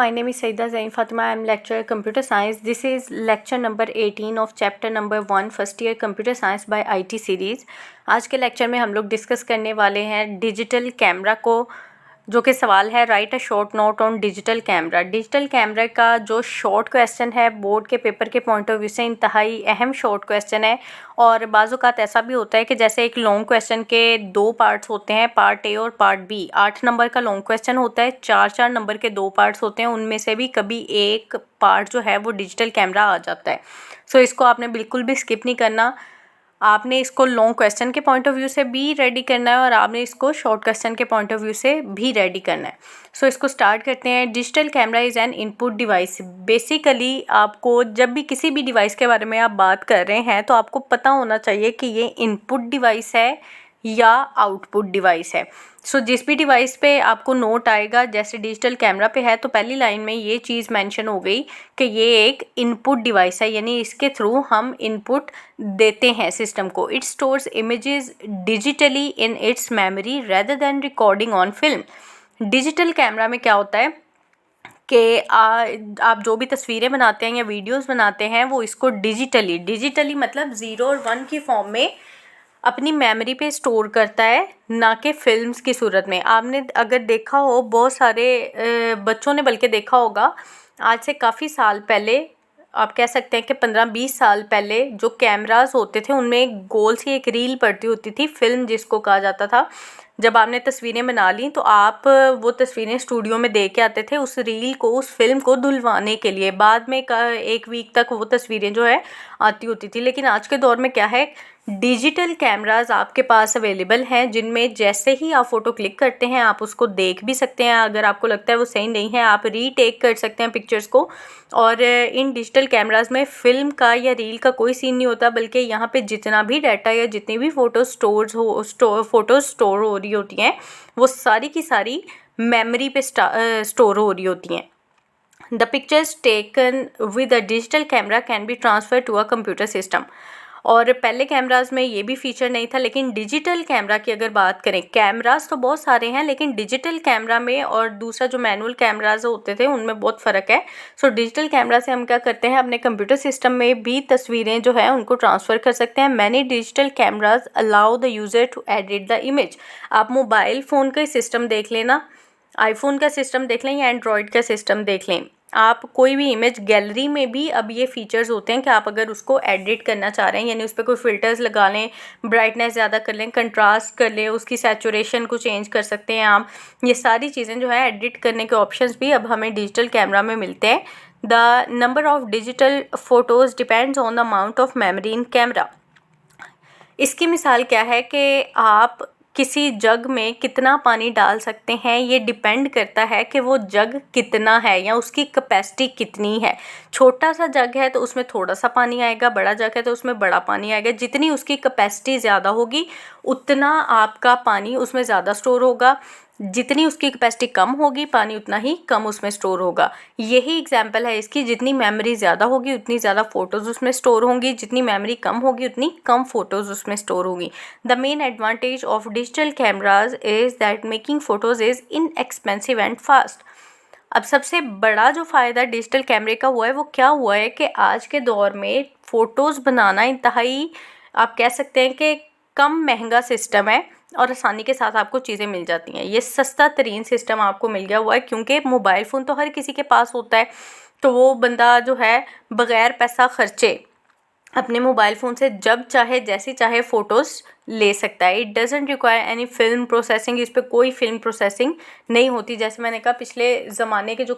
my name is Saida Zain Fatima. I am lecturer computer science. This is lecture number 18 of chapter number 1 first year computer science by IT series. आज के lecture में हम लोग discuss करने वाले हैं digital camera को, जो कि सवाल है right a short note on digital camera. Digital camera का जो शॉर्ट क्वेश्चन है बोर्ड के पेपर के पॉइंट ऑफ व्यू से इंतहाई अहम शॉर्ट क्वेश्चन है। और बाज़-औक़ात ऐसा भी होता है कि जैसे एक लॉन्ग क्वेश्चन के 2 पार्ट्स होते हैं, पार्ट ए और पार्ट बी। 8 नंबर का लॉन्ग क्वेश्चन होता है, 4-4 नंबर के 2 पार्ट्स होते हैं, उनमें से भी कभी एक पार्ट जो है वो डिजिटल कैमरा आ जाता है। सो इसको आपने बिल्कुल भी स्किप नहीं करना। आपने इसको लॉन्ग क्वेश्चन के पॉइंट ऑफ व्यू से भी रेडी करना है और आपने इसको शॉर्ट क्वेश्चन के पॉइंट ऑफ व्यू से भी रेडी करना है। सो इसको स्टार्ट करते हैं। Digital camera is an input device. Basically आपको जब भी किसी भी डिवाइस के बारे में आप बात कर रहे हैं तो आपको पता होना चाहिए कि ये इनपुट डिवाइस है या आउटपुट डिवाइस है। सो जिस भी डिवाइस पे आपको नोट आएगा, जैसे डिजिटल कैमरा पे है तो पहली लाइन में ये चीज़ मेंशन हो गई कि ये एक इनपुट डिवाइस है, यानी इसके थ्रू हम इनपुट देते हैं सिस्टम को। It stores images digitally in its memory rather than recording on film. Digital camera में क्या होता है कि आप जो भी तस्वीरें बनाते हैं या वीडियोस बनाते हैं वो इसको डिजिटली मतलब 0 और 1 की फॉर्म में अपनी मेमोरी पे स्टोर करता है, ना कि फिल्म्स की सूरत में। आपने अगर देखा हो, बहुत सारे बच्चों ने बल्कि देखा होगा, आज से काफ़ी साल पहले, आप कह सकते हैं कि 15-20 साल पहले जो कैमरास होते थे उनमें एक गोल सी एक रील पड़ती होती थी, फिल्म जिसको कहा जाता था। जब आपने तस्वीरें बना ली तो आप वो तस्वीरें स्टूडियो में दे के आते थे उस रील को, उस फिल्म को धुलवाने के लिए। बाद में एक वीक तक वो तस्वीरें जो है आती होती थी। लेकिन आज के दौर में क्या है, डिजिटल कैमरास आपके पास अवेलेबल हैं, जिनमें जैसे ही आप फ़ोटो क्लिक करते हैं आप उसको देख भी सकते हैं। अगर आपको लगता है वो सही नहीं है, आप रीटेक कर सकते हैं पिक्चर्स को। और इन डिजिटल कैमरास में फ़िल्म का या रील का कोई सीन नहीं होता, बल्कि यहाँ पे जितना भी डाटा या जितनी भी फ़ोटो फ़ोटोज़ स्टोर हो रही होती हैं वो सारी की सारी मेमोरी पे स्टोर हो रही होती हैं। The pictures taken with a digital camera can be transferred to a computer system। और पहले कैमरास में ये भी फीचर नहीं था, लेकिन डिजिटल कैमरा की अगर बात करें, कैमरास तो बहुत सारे हैं लेकिन डिजिटल कैमरा में और दूसरा जो मैनुअल कैमरास होते थे उनमें बहुत फ़र्क है। सो डिजिटल कैमरा से हम क्या करते हैं, अपने कंप्यूटर सिस्टम में भी तस्वीरें जो है उनको ट्रांसफ़र कर सकते हैं। Many digital cameras allow the user to edit the image. आप मोबाइल फ़ोन का सिस्टम देख लेना, आईफोन का सिस्टम देख लें या एंड्रॉयड का सिस्टम देख लें, आप कोई भी इमेज गैलरी में भी अब ये फीचर्स होते हैं कि आप अगर उसको एडिट करना चाह रहे हैं, यानी उस पर कोई फ़िल्टर्स लगा लें, ब्राइटनेस ज़्यादा कर लें, कंट्रास्ट कर लें, उसकी सैचुरेशन को चेंज कर सकते हैं आप। ये सारी चीज़ें जो है एडिट करने के ऑप्शंस भी अब हमें डिजिटल कैमरा में मिलते हैं। The number of digital photos depends on the amount of memory in camera. इसकी मिसाल क्या है कि आप किसी जग में कितना पानी डाल सकते हैं, ये डिपेंड करता है कि वो जग कितना है या उसकी कैपेसिटी कितनी है। छोटा सा जग है तो उसमें थोड़ा सा पानी आएगा, बड़ा जग है तो उसमें बड़ा पानी आएगा। जितनी उसकी कैपेसिटी ज़्यादा होगी उतना आपका पानी उसमें ज़्यादा स्टोर होगा, जितनी उसकी कैपेसिटी कम होगी पानी उतना ही कम उसमें स्टोर होगा। यही एग्जांपल है इसकी, जितनी मेमोरी ज़्यादा होगी उतनी ज़्यादा फ़ोटोज़ उसमें स्टोर होंगी, जितनी मेमोरी कम होगी उतनी कम फ़ोटोज़ उसमें स्टोर होंगी। The main advantage of digital cameras is that making photos is inexpensive and fast. अब सबसे बड़ा जो फ़ायदा डिजिटल कैमरे का हुआ है वो क्या हुआ है कि आज के दौर में फ़ोटोज़ बनाना इंतहाई, आप कह सकते हैं कि कम महंगा सिस्टम है और आसानी के साथ आपको चीज़ें मिल जाती हैं। ये सस्ता तरीन सिस्टम आपको मिल गया हुआ है, क्योंकि मोबाइल फ़ोन तो हर किसी के पास होता है, तो वो बंदा जो है बग़ैर पैसा ख़र्चे अपने मोबाइल फ़ोन से जब चाहे जैसी चाहे फ़ोटोज़ ले सकता है। It doesn't require any film processing. इस पे कोई फ़िल्म प्रोसेसिंग नहीं होती। जैसे मैंने कहा, पिछले ज़माने के जो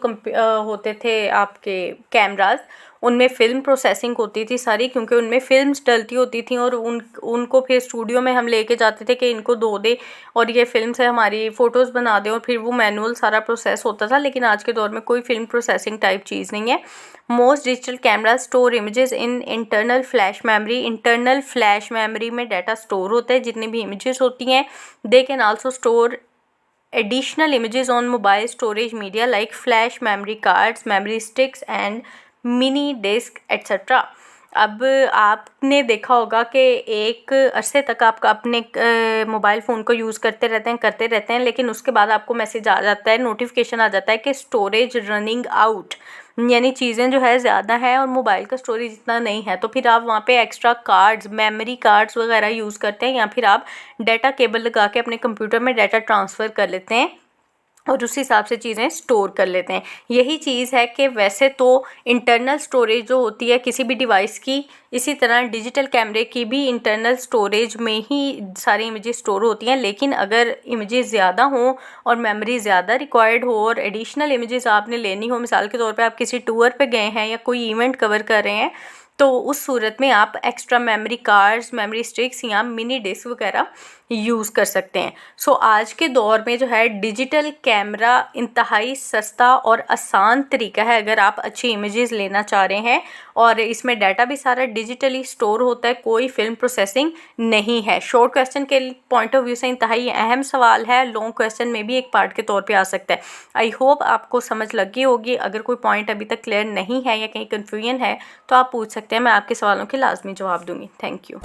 होते थे आपके कैमराज़, उनमें फ़िल्म प्रोसेसिंग होती थी सारी, क्योंकि उनमें फ़िल्म्स डलती होती थी और उनको फिर स्टूडियो में हम लेके जाते थे कि इनको धो दे और ये फ़िल्म से हमारी फ़ोटोज़ बना दें, और फिर वो मैनुअल सारा प्रोसेस होता था। लेकिन आज के दौर में कोई फ़िल्म प्रोसेसिंग टाइप चीज़ नहीं है। Most digital camera store images in internal flash memory. Internal flash memory में डाटा स्टोर होता है, जितनी भी इमेजेस होती हैं। They can also store additional images on mobile storage media like flash memory cards, memory sticks and mini disk etc. अब आपने देखा होगा कि एक अरसे तक आप अपने मोबाइल फ़ोन को यूज़ करते रहते हैं, लेकिन उसके बाद आपको मैसेज आ जाता है, नोटिफिकेशन आ जाता है कि स्टोरेज रनिंग आउट, यानी चीज़ें जो है ज़्यादा है और मोबाइल का स्टोरेज इतना नहीं है। तो फिर आप वहाँ पे एक्स्ट्रा कार्ड्स, मेमोरी कार्ड्स वगैरह यूज़ करते हैं, या फिर आप डाटा केबल लगा के अपने कंप्यूटर में डाटा ट्रांसफ़र कर लेते हैं और उस हिसाब से चीज़ें स्टोर कर लेते हैं। यही चीज़ है कि वैसे तो इंटरनल स्टोरेज जो होती है किसी भी डिवाइस की, इसी तरह डिजिटल कैमरे की भी इंटरनल स्टोरेज में ही सारी इमेजेस स्टोर होती हैं। लेकिन अगर इमेजेस ज़्यादा हों और मेमोरी ज़्यादा रिक्वायर्ड हो और एडिशनल इमेजेस आपने लेनी हो, मिसाल के तौर पे आप किसी टूर पे गए हैं या कोई इवेंट कवर कर रहे हैं, तो उस सूरत में आप extra memory cards, memory sticks या मिनी डिस्क वगैरह यूज़ कर सकते हैं। सो आज के दौर में जो है डिजिटल कैमरा इंतहाई सस्ता और आसान तरीका है अगर आप अच्छी इमेजेस लेना चाह रहे हैं, और इसमें डाटा भी सारा डिजिटली स्टोर होता है, कोई फिल्म प्रोसेसिंग नहीं है। शॉर्ट क्वेश्चन के पॉइंट ऑफ व्यू से इंतहाई अहम सवाल है, लॉन्ग क्वेश्चन में भी एक पार्ट के तौर पे आ सकता है। आई होप आपको समझ लगी होगी। अगर कोई पॉइंट अभी तक क्लियर नहीं है या कहीं कन्फ्यूजन है तो आप पूछ सकते हैं, मैं आपके सवालों के लाजमी जवाब दूंगी। Thank you.